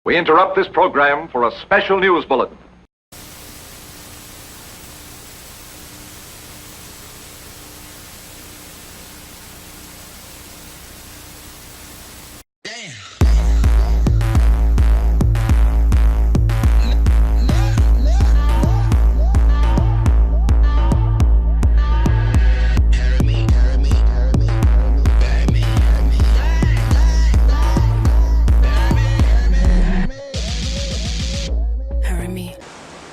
We interrupt this program for a special news bulletin.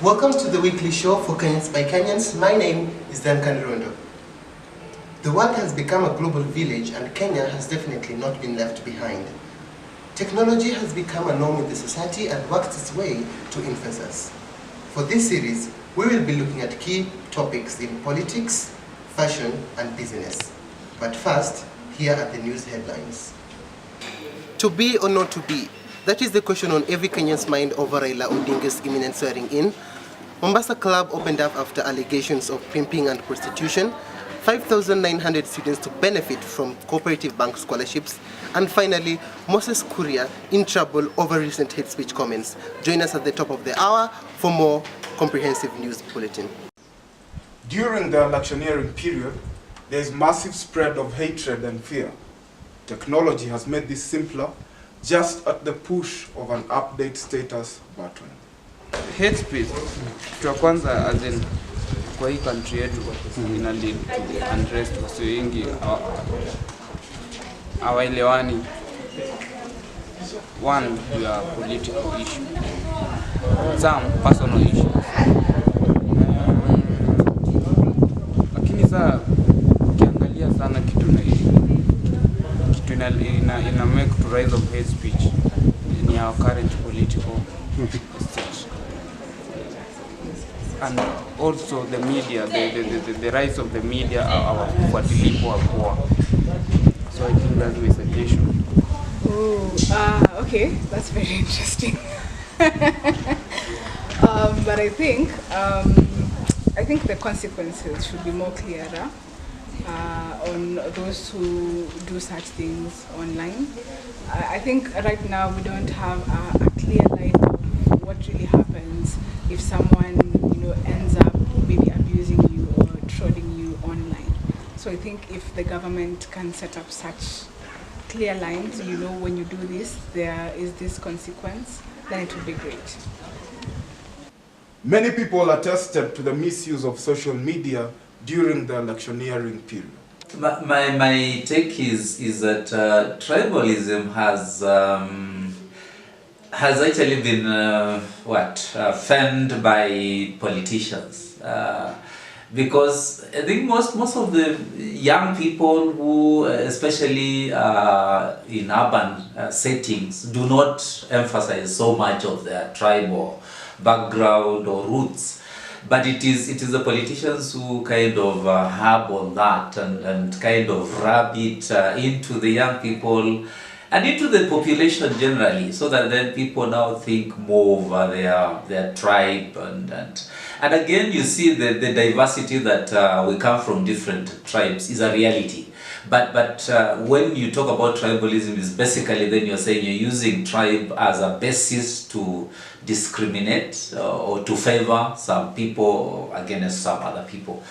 Welcome to the weekly show for Kenyans by Kenyans. My name is Duncan Rondo. The world has become a global village and Kenya has definitely not been left behind. Technology has become a norm in the society and worked its way to influence us. For this series, we will be looking at key topics in politics, fashion and business. But first, here are the news headlines. To be or not to be? That is the question on every Kenyan's mind over Raila Odinga's imminent swearing in. Mombasa Club opened up after allegations of pimping and prostitution. 5,900 students to benefit from cooperative bank scholarships. And finally, Moses Kuria in trouble over recent hate speech comments. Join us at the top of the hour for more comprehensive news bulletin. During the electioneering period, there is massive spread of hatred and fear. Technology has made this simpler just at the push of an update status button. Hate speech, kwa kwanza as in kwa hii country yetu ina lead to unrest, wasi wengi hawaelewani. One, you are political issue, some personal issues. Lakini saa ukiangalia sana kitu ina make to rise of hate speech in our current political stage. And also the media, the rise of the media, our kufuatilipo wa poa. So I think that's my suggestion. Oh, okay, that's very interesting. But I think the consequences should be more clearer on those who do such things online. I think right now we don't have a clear light of what really happens if someone ends up maybe abusing you or trolling you online. So I think if the government can set up such clear lines, when you do this, there is this consequence, then it would be great. Many people attested to the misuse of social media during the electioneering period. My take is that tribalism has actually been fanned by politicians, because I think most of the young people who, especially in urban settings, do not emphasize so much of their tribal background or roots. But it is the politicians who kind of harp on that and kind of rub it into the young people and into the population generally, so that then people now think more over their tribe and again you see the diversity that we come from different tribes is a reality. But when you talk about tribalism, is basically then you're saying you're using tribe as a basis to discriminate or to favor some people against some other people.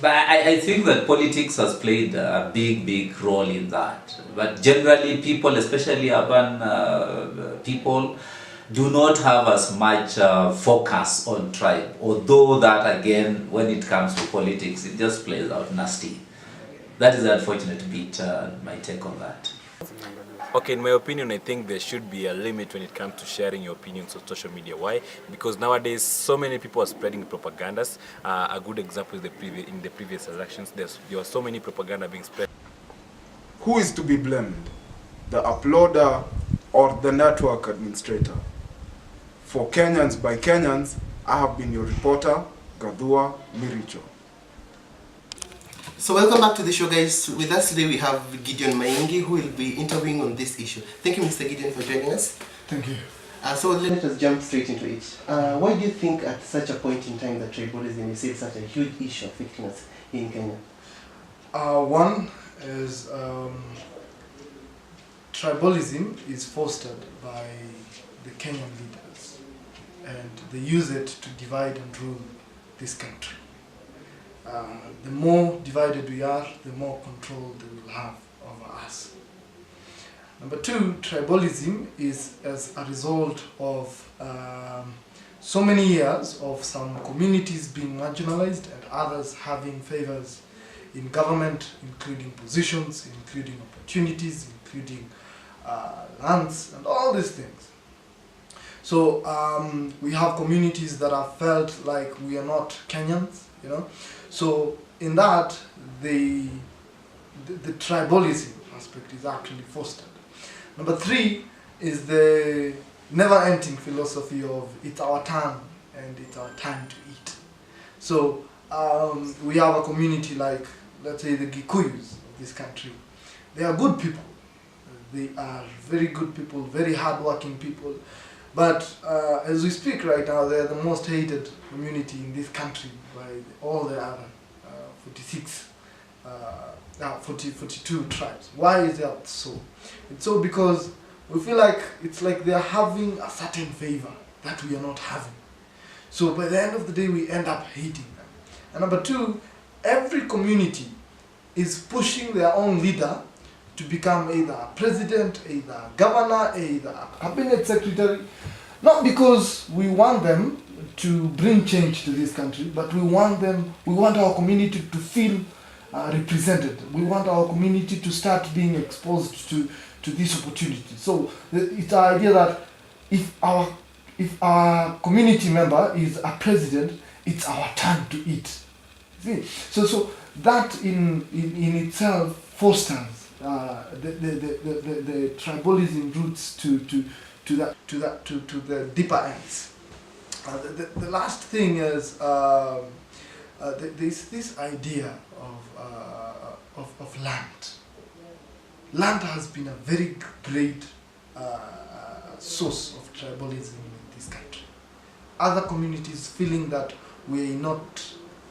But I think that politics has played a big role in that. But generally people, especially urban people, do not have as much focus on tribe. Although that again, when it comes to politics, it just plays out nasty. That is the unfortunate bit, my take on that. Okay, in my opinion, I think there should be a limit when it comes to sharing your opinions on social media. Why? Because nowadays, so many people are spreading propagandas. A good example is in the previous elections, there were so many propaganda being spread. Who is to be blamed? The uploader or the network administrator? For Kenyans by Kenyans, I have been your reporter, Gadua Miricho. So welcome back to the show, guys. With us today we have Gideon Maingi, who will be interviewing on this issue. Thank you, Mr. Gideon, for joining us. Thank you. So let us jump straight into it. Why do you think at such a point in time that tribalism is still such a huge issue affecting us in Kenya? One is tribalism is fostered by the Kenyan leaders, and they use it to divide and rule this country. The more divided we are, the more control they will have over us. Number two, tribalism is as a result of so many years of some communities being marginalized and others having favors in government, including positions, including opportunities, including lands, and all these things. So we have communities that have felt like we are not Kenyans, you know. So in that, the tribalism aspect is actually fostered. Number three is the never-ending philosophy of it's our turn and it's our time to eat. So we have a community like, let's say, the Gikuyus of this country. They are good people. They are very good people, very hard-working people. But as we speak right now, they are the most hated community in this country by all the other 42 tribes. Why is that so? It's so because we feel like it's like they are having a certain favor that we are not having. So by the end of the day, we end up hating them. And number two, every community is pushing their own leader to become either a president, either a governor, either a cabinet secretary, not because we want them to bring change to this country, but we want our community to feel represented. We want our community to start being exposed to this opportunity. So it's the idea that if our community member is a president, it's our turn to eat. See? So that in itself fosters the tribalism roots to the deeper ends. The last thing is this idea of land. Land has been a very great source of tribalism in this country. Other communities feeling that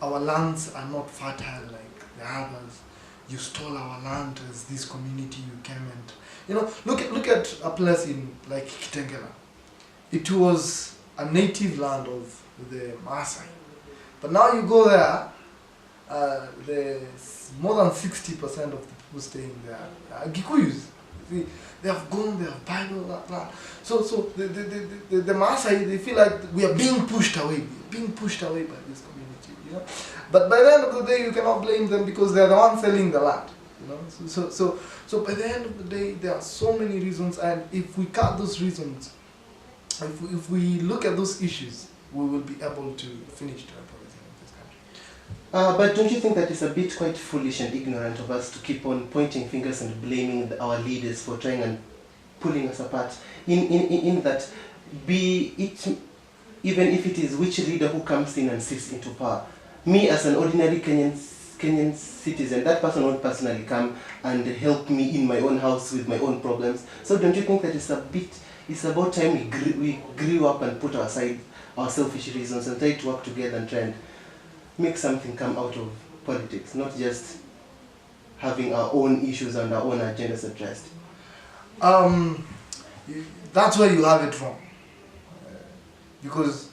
our lands are not fertile like the others. You stole our land as this community, you came and, you know, look at a place in like Kitengela. It was a native land of the Maasai. But now you go there, there's more than 60% of the people staying there are Gikuyus. They have gone, they have Bible, blah, blah. So the Maasai, they feel like we are being pushed away. We are being pushed away by this community, you know. But by the end of the day, you cannot blame them because they are the ones selling the land, you know. So by the end of the day, there are so many reasons, and if we cut those reasons, if we look at those issues, we will be able to finish tribalism in this country. But don't you think that it's a bit quite foolish and ignorant of us to keep on pointing fingers and blaming our leaders for trying and pulling us apart? In that, be it even if it is which leader who comes in and sits into power, me as an ordinary Kenyan citizen, that person won't personally come and help me in my own house with my own problems. So don't you think that it's about time we grew up and put aside our selfish reasons and try to work together and try and make something come out of politics, not just having our own issues and our own agendas addressed? That's where you have it wrong. Because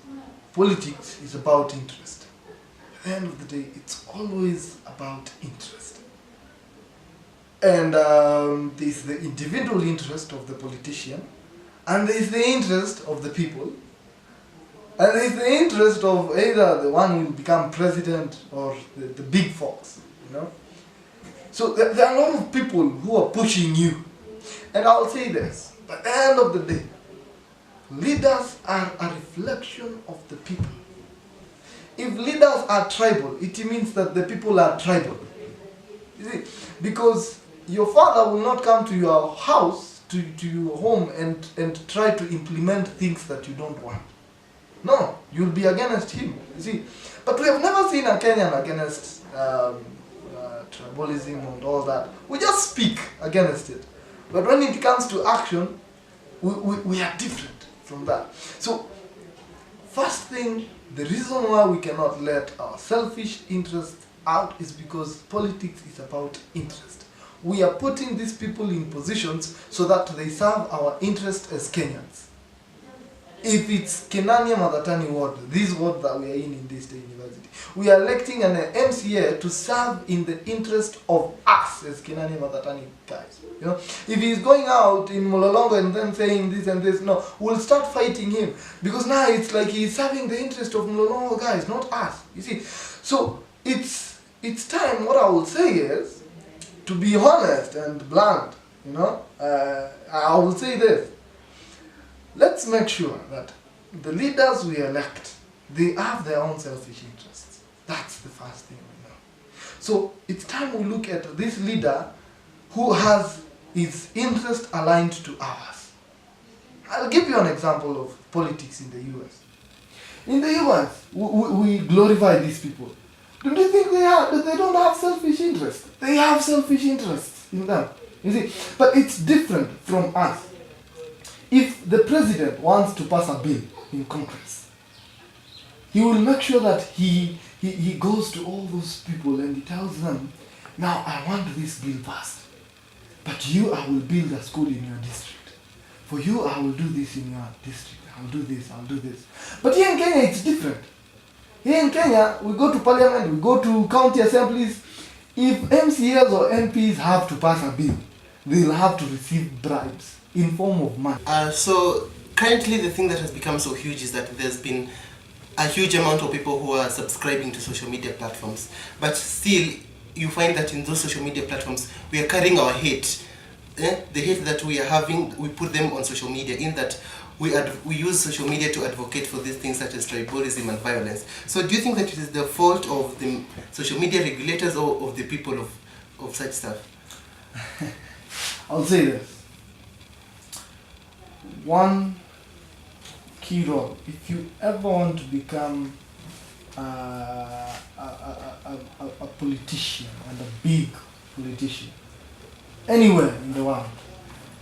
politics is about interest. At the end of the day, it's always about interest. And there's the individual interest of the politician, and there's the interest of the people, and there's the interest of either the one who will become president or the big folks, you know. So there are a lot of people who are pushing you. And I'll say this, at the end of the day, leaders are a reflection of the people. If leaders are tribal, it means that the people are tribal. You see, because your father will not come to your house, to your home, and try to implement things that you don't want. No, you'll be against him. You see, but we have never seen a Kenyan against tribalism and all that. We just speak against it. But when it comes to action, we are different from that. So, first thing, the reason why we cannot let our selfish interests out is because politics is about interest. We are putting these people in positions so that they serve our interest as Kenyans. If it's Kenania Madatani ward, this ward that we are in this state university, we are electing an MCA to serve in the interest of us as Kenania Madatani guys. You know, if he's going out in Mololongo and then saying this and this, no, we'll start fighting him because now it's like he's serving the interest of Mololongo guys, not us. You see, so it's time. What I will say is, to be honest and blunt, you know, I will say this. Let's make sure that the leaders we elect, they have their own selfish interests. That's the first thing we know. So it's time we look at this leader who has his interest aligned to ours. I'll give you an example of politics in the US. In the US, we glorify these people. Don't you think they don't have selfish interests? They have selfish interests in them. You see, but it's different from us. If the president wants to pass a bill in Congress, he will make sure that he goes to all those people and he tells them, now I want this bill passed, but you, I will build a school in your district. For you, I will do this in your district. I'll do this, I'll do this. But here in Kenya, it's different. Here in Kenya, we go to parliament, we go to county assemblies. If MCAs or MPs have to pass a bill, they'll have to receive bribes in form of money. So currently the thing that has become so huge is that there's been a huge amount of people who are subscribing to social media platforms. But still, you find that in those social media platforms, we are carrying our hate. The hate that we are having, we put them on social media in that we use social media to advocate for these things such as tribalism and violence. So do you think that it is the fault of the social media regulators or of the people of such stuff? I'll say this. One key role, if you ever want to become a politician and a big politician anywhere in the world,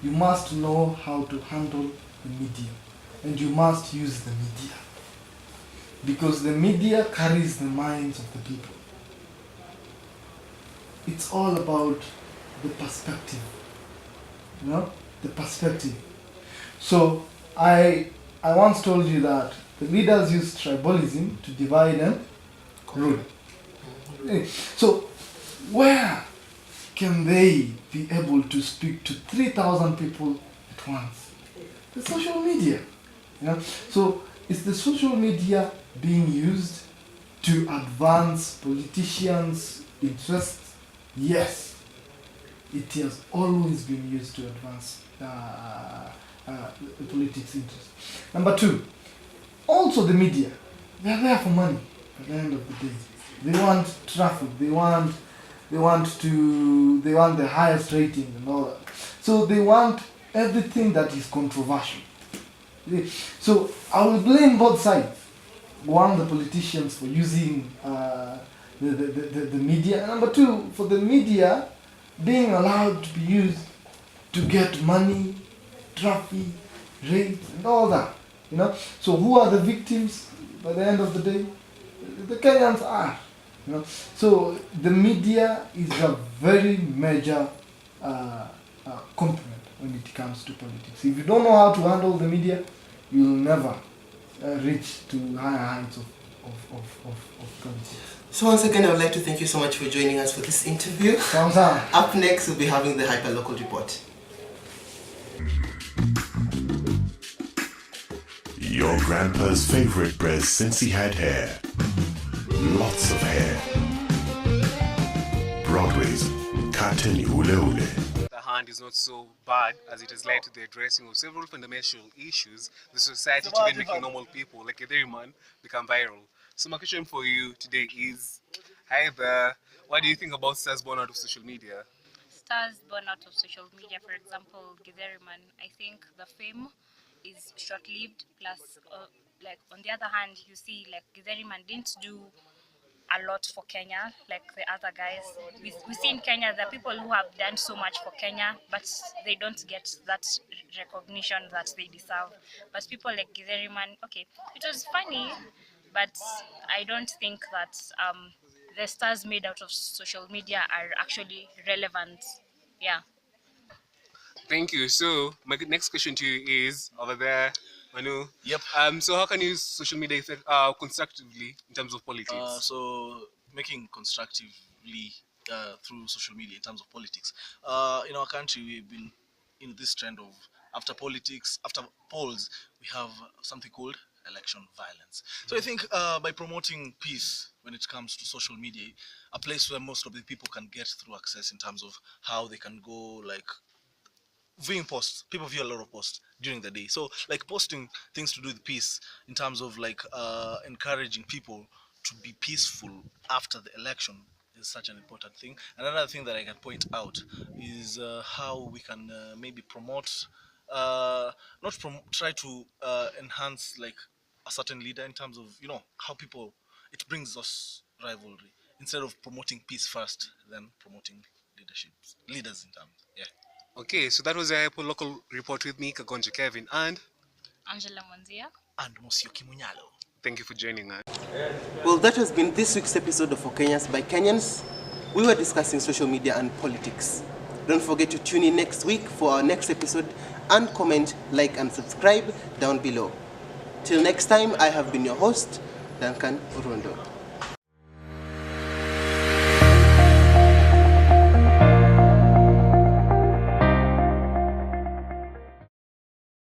you must know how to handle the media and you must use the media because the media carries the minds of the people. It's all about the perspective, you know, the perspective. So I once told you that the leaders use tribalism to divide and rule. So where can they be able to speak to 3,000 people at once? The social media. You know? So is the social media being used to advance politicians' interests? Yes. It has always been used to advance the politics interest. Number two, also the media. They are there for money at the end of the day. They want traffic, they want the highest rating and all that. So they want everything that is controversial. So I will blame both sides. One, the politicians for using the media. And number two, for the media being allowed to be used to get money, traffic, rates, and all that. You know. So who are the victims by the end of the day? The Kenyans are. You know. So the media is a very major component when it comes to politics. If you don't know how to handle the media, you'll never reach to higher heights of politics. So once again, I would like to thank you so much for joining us for this interview. Up next, we'll be having the Hyperlocal Report. Your grandpa's favorite bread since he had hair. Lots of hair. Broadway's Kateni Ule Ule. The hand is not so bad as it has led to the addressing of several fundamental issues the society to even making normal people like a dairyman become viral. So my question for you today is, hi there, what do you think about stars born out of social media? Stars born out of social media, for example, Githeriman, I think the fame is short-lived, plus like on the other hand, you see like Githeriman didn't do a lot for Kenya like the other guys. We see in Kenya there are people who have done so much for Kenya, but they don't get that recognition that they deserve. But people like Githeriman, okay, it was funny, but I don't think that the stars made out of social media are actually relevant. Yeah. Thank you. So my next question to you is, over there Manu? Yep. So how can you use social media constructively in terms of politics? So making constructively through social media in terms of politics. In our country, we've been in this trend of after polls, we have something called election violence. So I think by promoting peace when it comes to social media, a place where most of the people can get through access in terms of how they can go like viewing posts. People view a lot of posts during the day, so like posting things to do with peace in terms of like encouraging people to be peaceful after the election is such an important thing. Another thing that I can point out is how we can maybe promote try to enhance like a certain leader in terms of how people, it brings us rivalry instead of promoting peace first, then promoting leaders in terms. Yeah. Okay, so that was a local report with me, Kagonja Kevin, and Angela Mwanzia. And Monsieur Kimunyalo. Thank you for joining us. Well, that has been this week's episode of For Kenyans by Kenyans. We were discussing social media and politics. Don't forget to tune in next week for our next episode and comment, like and subscribe down below. Till next time, I have been your host, Duncan Urondo.